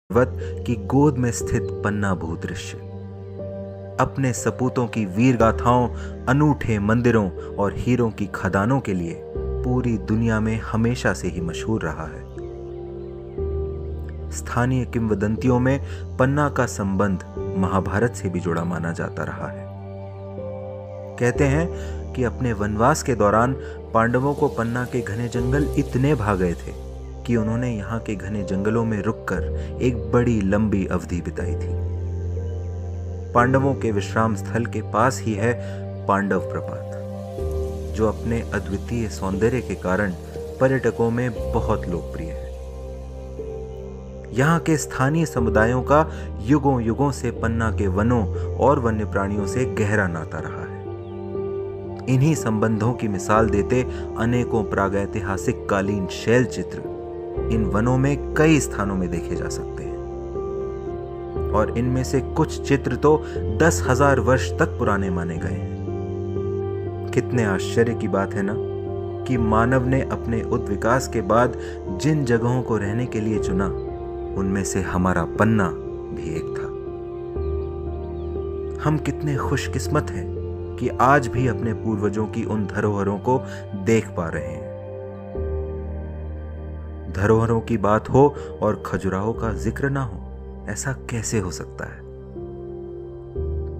पर्वत की गोद में स्थित पन्ना भूदृश्य अपने सपूतों की वीर गाथाओं, अनूठे मंदिरों और हीरों की खदानों के लिए पूरी दुनिया में हमेशा से ही मशहूर रहा है। स्थानीय किंवदंतियों में पन्ना का संबंध महाभारत से भी जुड़ा माना जाता रहा है। कहते हैं कि अपने वनवास के दौरान पांडवों को पन्ना के घने जंगल इतने भा गए थे कि उन्होंने यहाँ के घने जंगलों में रुककर एक बड़ी लंबी अवधि बिताई थी। पांडवों के विश्राम स्थल के पास ही है पांडव प्रपात, जो अपने अद्वितीय सौंदर्य के कारण पर्यटकों में बहुत लोकप्रिय है। यहाँ के स्थानीय समुदायों का युगों युगों से पन्ना के वनों और वन्य प्राणियों से गहरा नाता रहा है। इन्हीं संबंधों की मिसाल देते अनेकों प्रागैतिहासिक कालीन शैल चित्र इन वनों में कई स्थानों में देखे जा सकते हैं, और इनमें से कुछ चित्र तो 10,000 वर्ष तक पुराने माने गए हैं। कितने आश्चर्य की बात है ना कि मानव ने अपने उद्विकास के बाद जिन जगहों को रहने के लिए चुना, उनमें से हमारा पन्ना भी एक था। हम कितने खुशकिस्मत हैं कि आज भी अपने पूर्वजों की उन धरोहरों को देख पा रहे हैं। धरोहरों की बात हो और खजुराहो का जिक्र ना हो, ऐसा कैसे हो सकता है?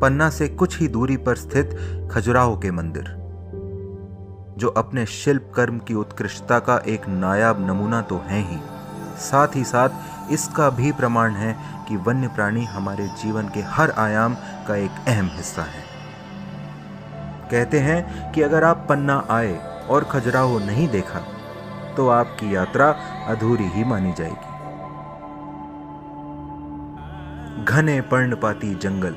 पन्ना से कुछ ही दूरी पर स्थित खजुराहो के मंदिर, जो अपने शिल्प कर्म की उत्कृष्टता का एक नायाब नमूना तो है ही, साथ ही साथ इसका भी प्रमाण है कि वन्य प्राणी हमारे जीवन के हर आयाम का एक अहम हिस्सा है। कहते हैं कि अगर आप पन्ना आए और खजुराहो नहीं देखा तो आपकी यात्रा अधूरी ही मानी जाएगी। घने पर्णपाती जंगल,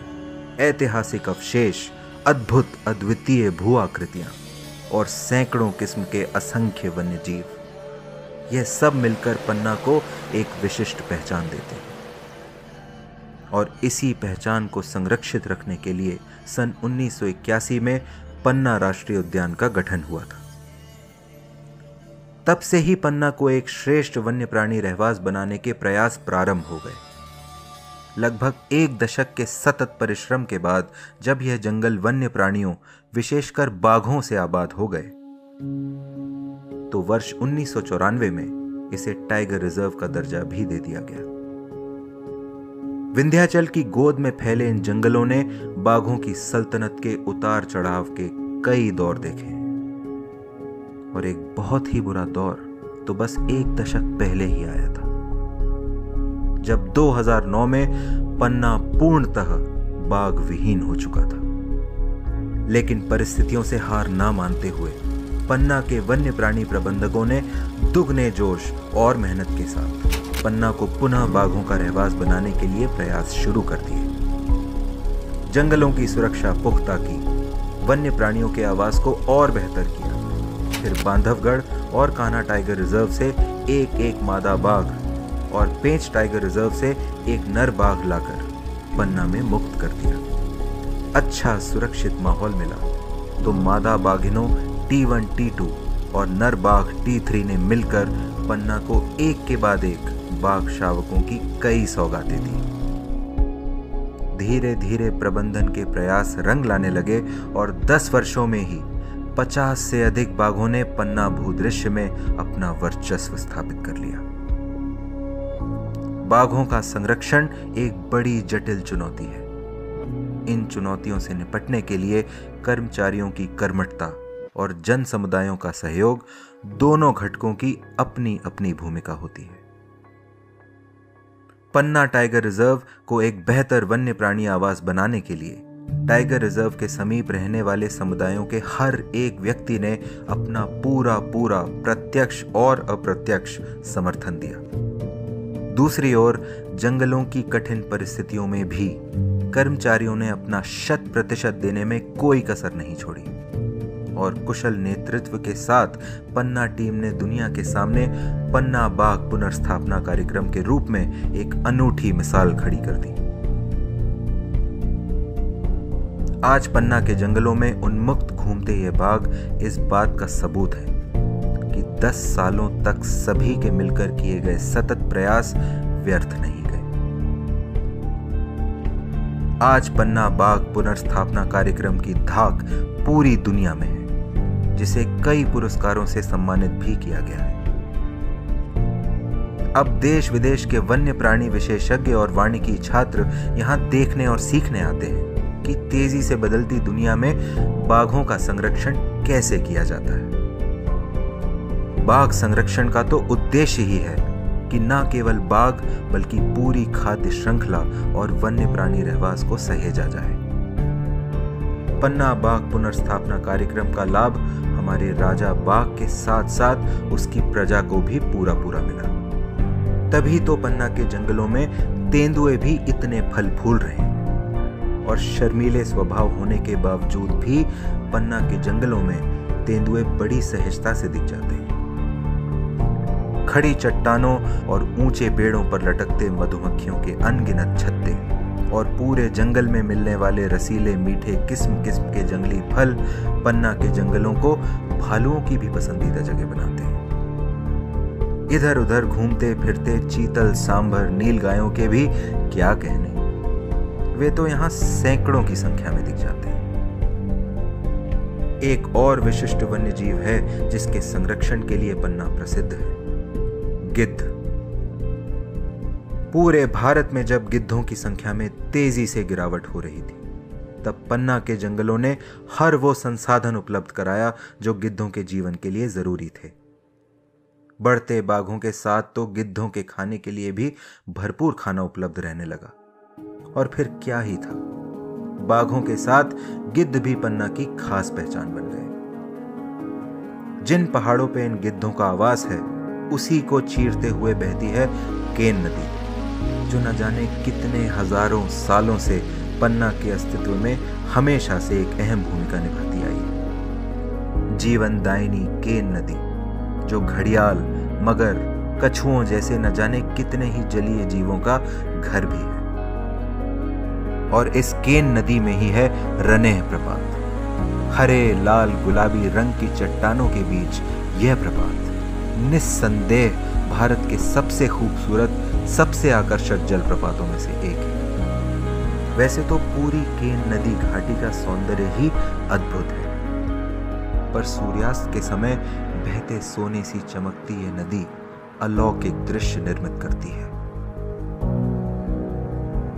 ऐतिहासिक अवशेष, अद्भुत अद्वितीय भू आकृतियां और सैकड़ों किस्म के असंख्य वन्य जीव, यह सब मिलकर पन्ना को एक विशिष्ट पहचान देते हैं। और इसी पहचान को संरक्षित रखने के लिए सन 1981 में पन्ना राष्ट्रीय उद्यान का गठन हुआ था। तब से ही पन्ना को एक श्रेष्ठ वन्य प्राणी रहवास बनाने के प्रयास प्रारंभ हो गए। लगभग एक दशक के सतत परिश्रम के बाद जब यह जंगल वन्य प्राणियों, विशेषकर बाघों से आबाद हो गए, तो वर्ष 1994 में इसे टाइगर रिजर्व का दर्जा भी दे दिया गया। विंध्याचल की गोद में फैले इन जंगलों ने बाघों की सल्तनत के उतार चढ़ाव के कई दौर देखे, और एक बहुत ही बुरा दौर तो बस एक दशक पहले ही आया था, जब 2009 में पन्ना पूर्णतः बाघ विहीन हो चुका था। लेकिन परिस्थितियों से हार ना मानते हुए पन्ना के वन्य प्राणी प्रबंधकों ने दुगने जोश और मेहनत के साथ पन्ना को पुनः बाघों का रहवास बनाने के लिए प्रयास शुरू कर दिए। जंगलों की सुरक्षा पुख्ता की, वन्य प्राणियों के आवास को और बेहतर किया, फिर बांधवगढ़ और कान्हा टाइगर रिजर्व से एक मादा बाघ और पेंच टाइगर रिजर्व से एक नर बाघ लाकर पन्ना में मुक्त कर दिया। अच्छा सुरक्षित माहौल मिला तो मादा बाघिनों T1, T2 और नर बाघ T3 ने मिलकर पन्ना को एक के बाद एक बाघ शावकों की कई सौगातें दी। धीरे धीरे प्रबंधन के प्रयास रंग लाने लगे और 10 वर्षों में ही 50 से अधिक बाघों ने पन्ना भूदृश्य में अपना वर्चस्व स्थापित कर लिया। बाघों का संरक्षण एक बड़ी जटिल चुनौती है। इन चुनौतियों से निपटने के लिए कर्मचारियों की कर्मठता और जन समुदायों का सहयोग, दोनों घटकों की अपनी अपनी भूमिका होती है। पन्ना टाइगर रिजर्व को एक बेहतर वन्य प्राणी आवास बनाने के लिए टाइगर रिजर्व के समीप रहने वाले समुदायों के हर एक व्यक्ति ने अपना पूरा प्रत्यक्ष और अप्रत्यक्ष समर्थन दिया। दूसरी ओर जंगलों की कठिन परिस्थितियों में भी कर्मचारियों ने अपना 100% देने में कोई कसर नहीं छोड़ी, और कुशल नेतृत्व के साथ पन्ना टीम ने दुनिया के सामने पन्ना बाघ पुनर्स्थापना कार्यक्रम के रूप में एक अनूठी मिसाल खड़ी कर दी। आज पन्ना के जंगलों में उन्मुक्त घूमते ये बाघ इस बात का सबूत है कि 10 सालों तक सभी के मिलकर किए गए सतत प्रयास व्यर्थ नहीं गए। आज पन्ना बाघ पुनर्स्थापना कार्यक्रम की धाक पूरी दुनिया में है, जिसे कई पुरस्कारों से सम्मानित भी किया गया है। अब देश विदेश के वन्य प्राणी विशेषज्ञ और वानिकी छात्र यहां देखने और सीखने आते हैं कि तेजी से बदलती दुनिया में बाघों का संरक्षण कैसे किया जाता है। बाघ संरक्षण का तो उद्देश्य ही है कि न केवल बाघ बल्कि पूरी खाद्य श्रृंखला और वन्य प्राणी रहवास को सहेजा जाए। पन्ना बाघ पुनर्स्थापना कार्यक्रम का लाभ हमारे राजा बाघ के साथ साथ उसकी प्रजा को भी पूरा मिला। तभी तो पन्ना के जंगलों में तेंदुए भी इतने फल फूल रहे हैं और शर्मीले स्वभाव होने के बावजूद भी पन्ना के जंगलों में तेंदुए बड़ी सहजता से दिख जाते हैं। खड़ी चट्टानों और ऊंचे पेड़ों पर लटकते मधुमक्खियों के अनगिनत छत्ते और पूरे जंगल में मिलने वाले रसीले मीठे किस्म किस्म के जंगली फल पन्ना के जंगलों को भालुओं की भी पसंदीदा जगह बनाते हैं। इधर उधर घूमते फिरते चीतल, सांभर, नीलगायों के भी क्या कहने, वे तो यहाँ सैकड़ों की संख्या में दिख जाते हैं। एक और विशिष्ट वन्य जीव है जिसके संरक्षण के लिए पन्ना प्रसिद्ध है, गिद्ध। पूरे भारत में जब गिद्धों की संख्या में तेजी से गिरावट हो रही थी, तब पन्ना के जंगलों ने हर वो संसाधन उपलब्ध कराया जो गिद्धों के जीवन के लिए जरूरी थे। बढ़ते बाघों के साथ तो गिद्धों के खाने के लिए भी भरपूर खाना उपलब्ध रहने लगा। और फिर क्या ही था, बाघों के साथ गिद्ध भी पन्ना की खास पहचान बन गए। जिन पहाड़ों पे इन गिद्धों का आवास है, उसी को चीरते हुए बहती है केन नदी, जो न जाने कितने हजारों सालों से पन्ना के अस्तित्व में हमेशा से एक अहम भूमिका निभाती आई है। जीवनदायिनी केन नदी जो घड़ियाल, मगर, कछुओं जैसे न जाने कितने ही जलीय जीवों का घर भी है। और इस केन नदी में ही है रनेह प्रपात। हरे लाल गुलाबी रंग की चट्टानों के बीच यह प्रपात निस्संदेह भारत के सबसे खूबसूरत, सबसे आकर्षक जलप्रपातों में से एक है। वैसे तो पूरी केन नदी घाटी का सौंदर्य ही अद्भुत है, पर सूर्यास्त के समय बहते सोने सी चमकती ये नदी अलौकिक दृश्य निर्मित करती है।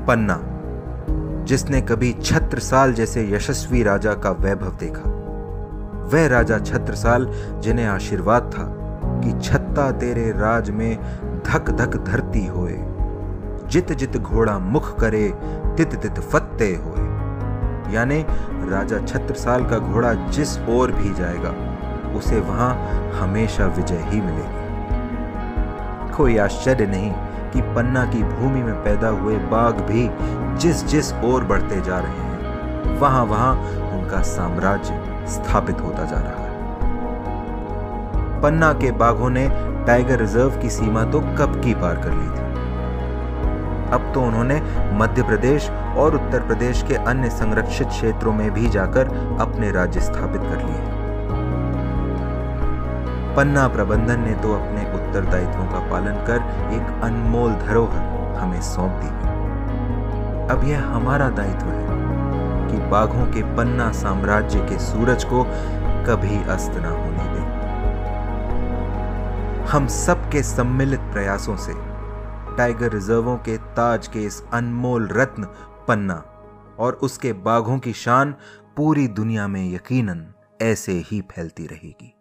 पन्ना, जिसने कभी छत्रसाल जैसे यशस्वी राजा का वैभव देखा, वह राजा छत्रसाल जिन्हें आशीर्वाद था कि छत्ता तेरे राज में धक धक धरती होए, जित जित घोड़ा मुख करे तित तित फत्ते होए। यानी राजा छत्रसाल का घोड़ा जिस ओर भी जाएगा, उसे वहां हमेशा विजय ही मिलेगी। कोई आश्चर्य नहीं कि पन्ना की भूमि में पैदा हुए बाघ भी जिस जिस ओर बढ़ते जा रहे हैं, वहां वहां उनका साम्राज्य स्थापित होता जा रहा है। पन्ना के बाघों ने टाइगर रिजर्व की सीमा तो कब की पार कर ली थी। अब तो उन्होंने मध्य प्रदेश और उत्तर प्रदेश के अन्य संरक्षित क्षेत्रों में भी जाकर अपने राज्य स्थापित कर लिए। पन्ना प्रबंधन ने तो अपने उत्तरदायित्वों का पालन कर एक अनमोल धरोहर हमें सौंप दी है। अब यह हमारा दायित्व है कि बाघों के पन्ना साम्राज्य के सूरज को कभी अस्त ना होने दें। हम सबके सम्मिलित प्रयासों से टाइगर रिजर्वों के ताज के इस अनमोल रत्न पन्ना और उसके बाघों की शान पूरी दुनिया में यकीनन ऐसे ही फैलती रहेगी।